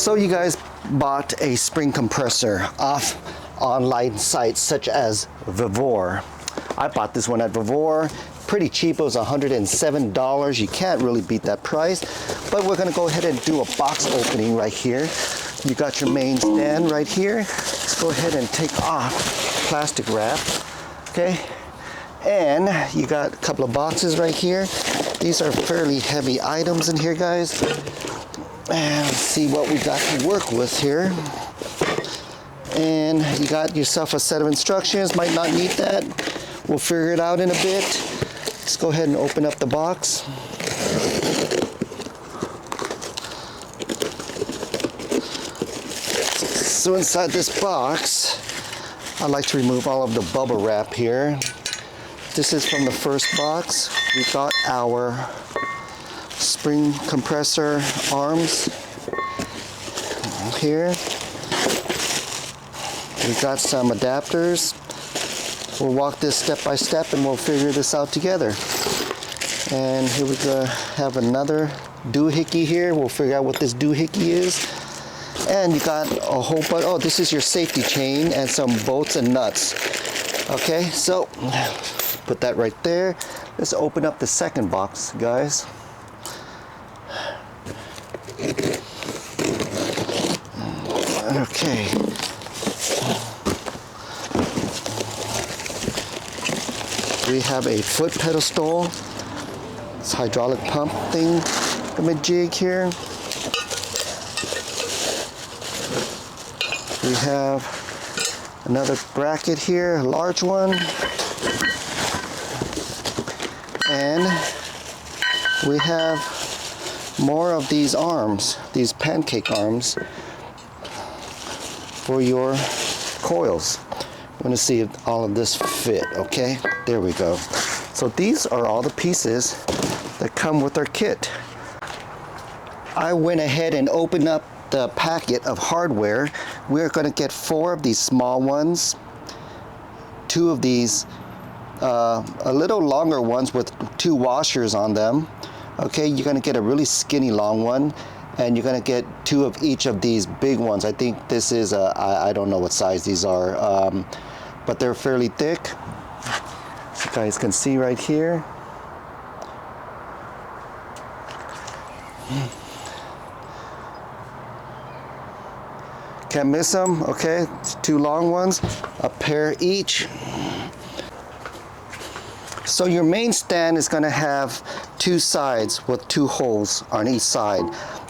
So you guys bought a spring compressor off online sites such as Vevor. I bought this one at Vevor. Pretty cheap, it was $107. You can't really beat that price. But we're gonna go ahead and do a box opening right here. You got your main stand right here. Let's go ahead and take off plastic wrap, okay? And you got a couple of boxes right here. These are fairly heavy items in here, guys. And let's see what we got to work with here. And you got yourself a set of instructions. Might not need that. We'll figure it out in a bit. Let's go ahead and open up the box. So inside this box, I like to remove all of the bubble wrap here. This is from the first box. We got our spring compressor arms here. We got some adapters. We'll walk this step by step and we'll figure this out together. And here we go, have another doohickey here. We'll figure out what this doohickey is. And you got a whole bunch, oh, this is your safety chain and some bolts and nuts. Okay, so put that right there. Let's open up the second box, guys. Okay. We have a foot pedestal. This hydraulic pump thing, a jig here. We have another bracket here, a large one. And we have more of these arms, these pancake arms for your coils. I'm going to see if all of this fit, okay? There we go. So these are all the pieces that come with our kit. I went ahead and opened up the packet of hardware. We're going to get 4 of these small ones, 2 of these a little longer ones with 2 washers on them. Okay, you're going to get a really skinny long one, and you're going to get 2 of each of these big ones. I think this is I don't know what size these are, but they're fairly thick. You guys can see right here. Can't miss them, okay? 2 long ones, a pair each. So your main stand is going to have 2 sides with 2 holes on each side.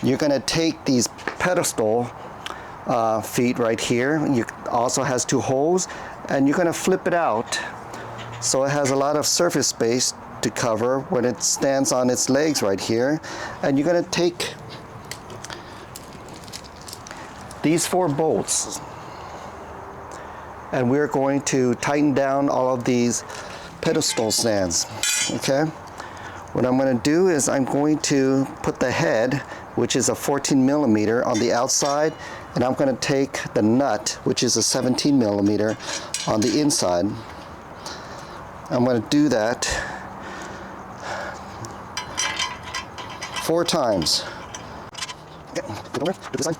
You're going to take these pedestal feet right here. You also has 2 holes, and you're going to flip it out so it has a lot of surface space to cover when it stands on its legs right here. And you're going to take these 4 bolts, and we're going to tighten down all of these pedestal stands. Okay, what I'm going to do is I'm going to put the head, which is a 14 millimeter on the outside, and I'm going to take the nut, which is a 17 millimeter on the inside. I'm going to do that 4 times. Okay, get over to this side.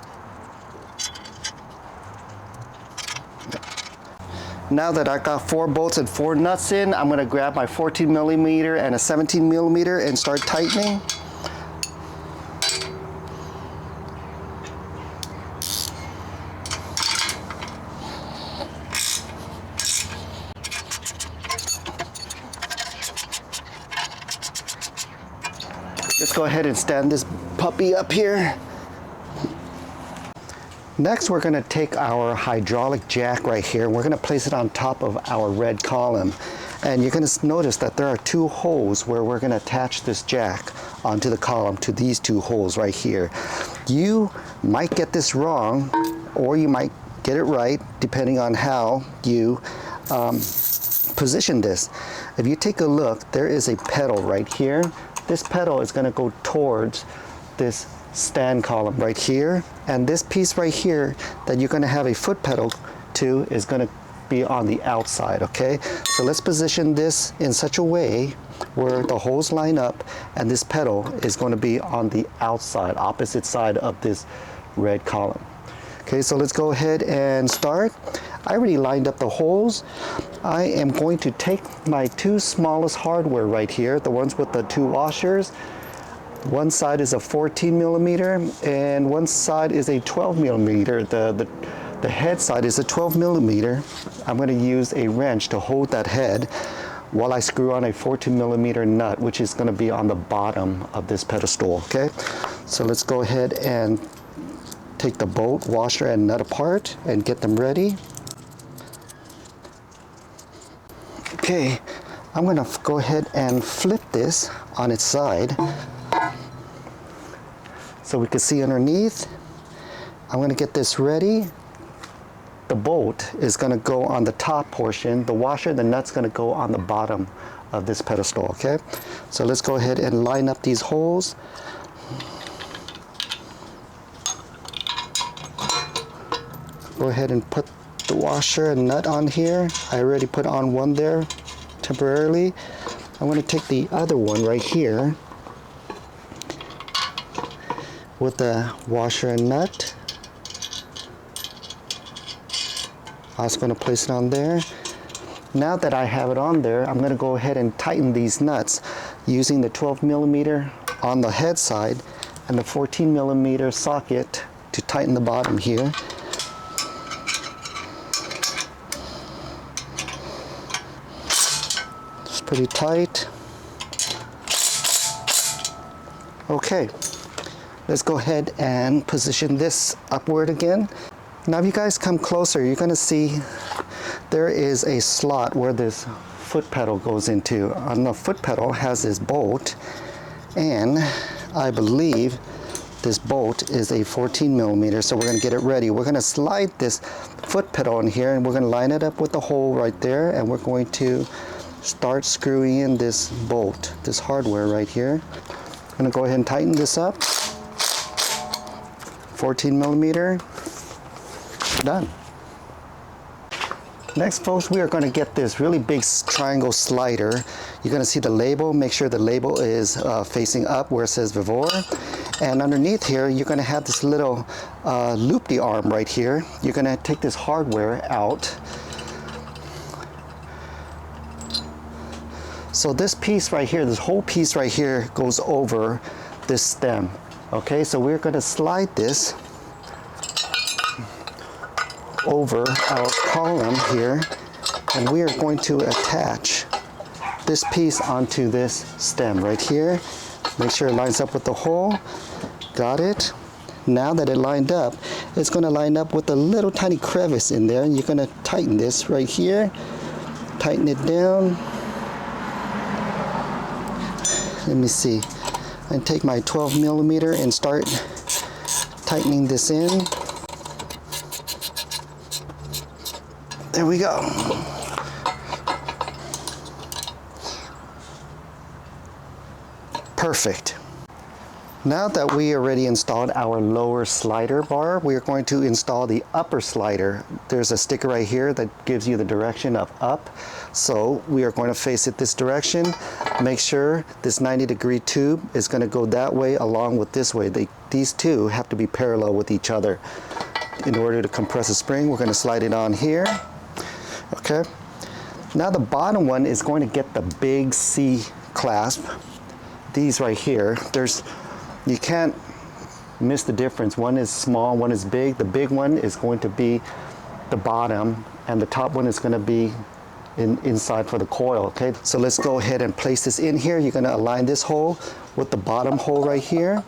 Now that I got 4 bolts and 4 nuts in, I'm going to grab my 14 millimeter and a 17 millimeter and start tightening. Let's go ahead and stand this puppy up here. Next, we're going to take our hydraulic jack right here. We're going to place it on top of our red column. And you're going to notice that there are 2 holes where we're going to attach this jack onto the column to these 2 holes right here. You might get this wrong, or you might get it right, depending on how you position this. If you take a look, there is a pedal right here. This pedal is going to go towards this stand column right here, and this piece right here that you're going to have a foot pedal to is going to be on the outside. Okay, so let's position this in such a way where the holes line up and this pedal is going to be on the outside, opposite side of this red column. Okay, so let's go ahead and start. I already lined up the holes. I am going to take my two smallest hardware right here, the ones with the two washers. One side is a 14 millimeter and one side is a 12 millimeter. The head side is a 12 millimeter. I'm going to use a wrench to hold that head while I screw on a 14 millimeter nut, which is going to be on the bottom of this pedestal. Okay, so let's go ahead and take the bolt, washer, and nut apart and get them ready. Okay, I'm going to go ahead and flip this on its side so we can see underneath. I'm going to get this ready. The bolt is going to go on the top portion. The washer, the nut's going to go on the bottom of this pedestal, okay? So let's go ahead and line up these holes. Go ahead and put the washer and nut on here. I already put on one there temporarily. I'm going to take the other one right here with the washer and nut. I was going to place it on there. Now that I have it on there, I'm going to go ahead and tighten these nuts using the 12 millimeter on the head side and the 14 millimeter socket to tighten the bottom here. It's pretty tight. Okay, let's go ahead and position this upward again. Now if you guys come closer, you're going to see there is a slot where this foot pedal goes into. On the foot pedal has this bolt, and I believe this bolt is a 14 millimeter, so we're going to get it ready. We're going to slide this foot pedal in here, and we're going to line it up with the hole right there, and we're going to start screwing in this bolt, this hardware right here. I'm going to go ahead and tighten this up. 14 millimeter. Done. Next, folks, we are going to get this really big triangle slider. You're going to see the label. Make sure the label is facing up where it says Vevor. And underneath here, you're going to have this little loopy arm right here. You're going to take this hardware out. So this piece right here, this whole piece right here goes over this stem. Okay, so we're going to slide this over our column here, and we are going to attach this piece onto this stem right here. Make sure it lines up with the hole. Got it. Now that it lined up, it's going to line up with a little tiny crevice in there, and you're going to tighten this right here. Tighten it down. Let me see. I take my 12 millimeter and start tightening this in. There we go. Perfect. Now that we already installed our lower slider bar, we are going to install the upper slider. There's a sticker right here that gives you the direction of up. So we are going to face it this direction. Make sure this 90-degree tube is going to go that way along with this way. These two have to be parallel with each other. In order to compress a spring, we're going to slide it on here. Okay. Now the bottom one is going to get the big C clasp. These right here, you can't miss the difference. One is small, one is big. The big one is going to be the bottom, and the top one is going to be inside for the coil. Okay, so let's go ahead and place this in here. You're going to align this hole with the bottom hole right here.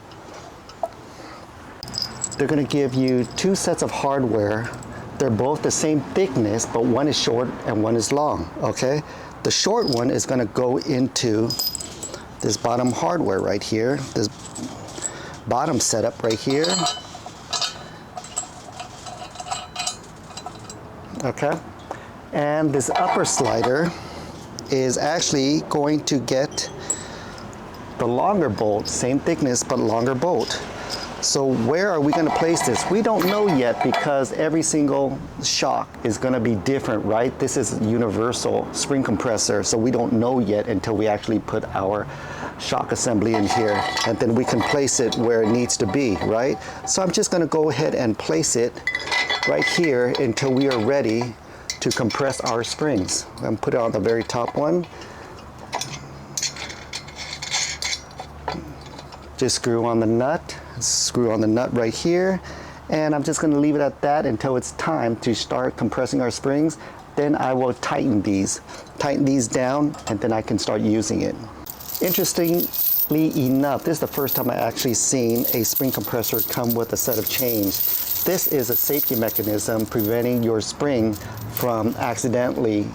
They're going to give you two sets of hardware. They're both the same thickness, but one is short and one is long. Okay, the short one is going to go into this bottom hardware right here, this bottom setup right here. Okay, and this upper slider is actually going to get the longer bolt, same thickness but longer bolt. So where are we going to place this? We don't know yet, because every single shock is going to be different, right? This is a universal spring compressor, so we don't know yet until we actually put our shock assembly in here, and then we can place it where it needs to be, right? So I'm just gonna go ahead and place it right here until we are ready to compress our springs. I'm gonna put it on the very top one. Just screw on the nut right here, and I'm just going to leave it at that until it's time to start compressing our springs. Then I will tighten these down, and then I can start using it. Interestingly enough, this is the first time I actually seen a spring compressor come with a set of chains. This is a safety mechanism preventing your spring from accidentally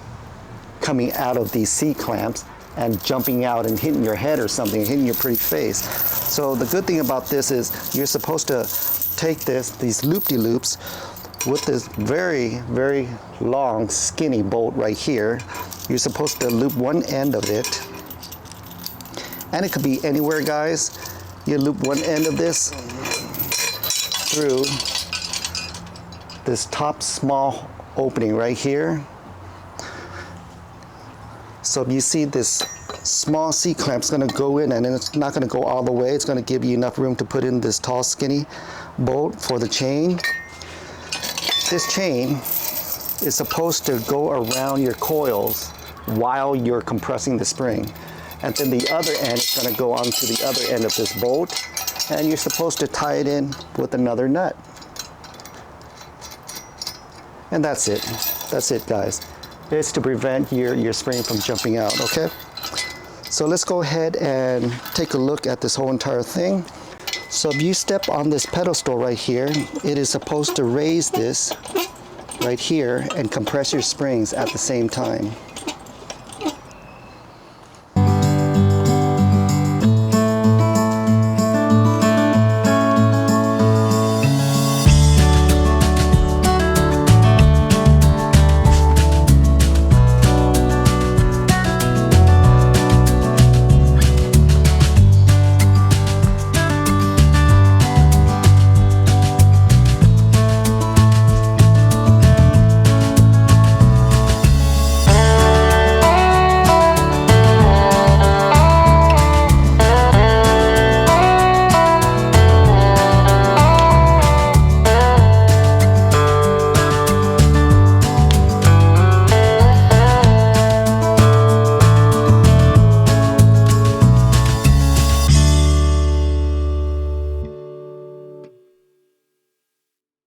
coming out of these C-clamps and jumping out and hitting your head or something, hitting your pretty face. So the good thing about this is you're supposed to take these loop-de-loops with this very, very long, skinny bolt right here. You're supposed to loop one end of it, and it could be anywhere, guys. You loop one end of this through this top small opening right here. So you see this small C-clamp is going to go in, and it's not going to go all the way. It's going to give you enough room to put in this tall, skinny bolt for the chain. This chain is supposed to go around your coils while you're compressing the spring. And then the other end is going to go onto the other end of this bolt, and you're supposed to tie it in with another nut. And that's it. That's it, guys. It's to prevent your spring from jumping out, okay? So let's go ahead and take a look at this whole entire thing. So if you step on this pedestal right here, it is supposed to raise this right here and compress your springs at the same time.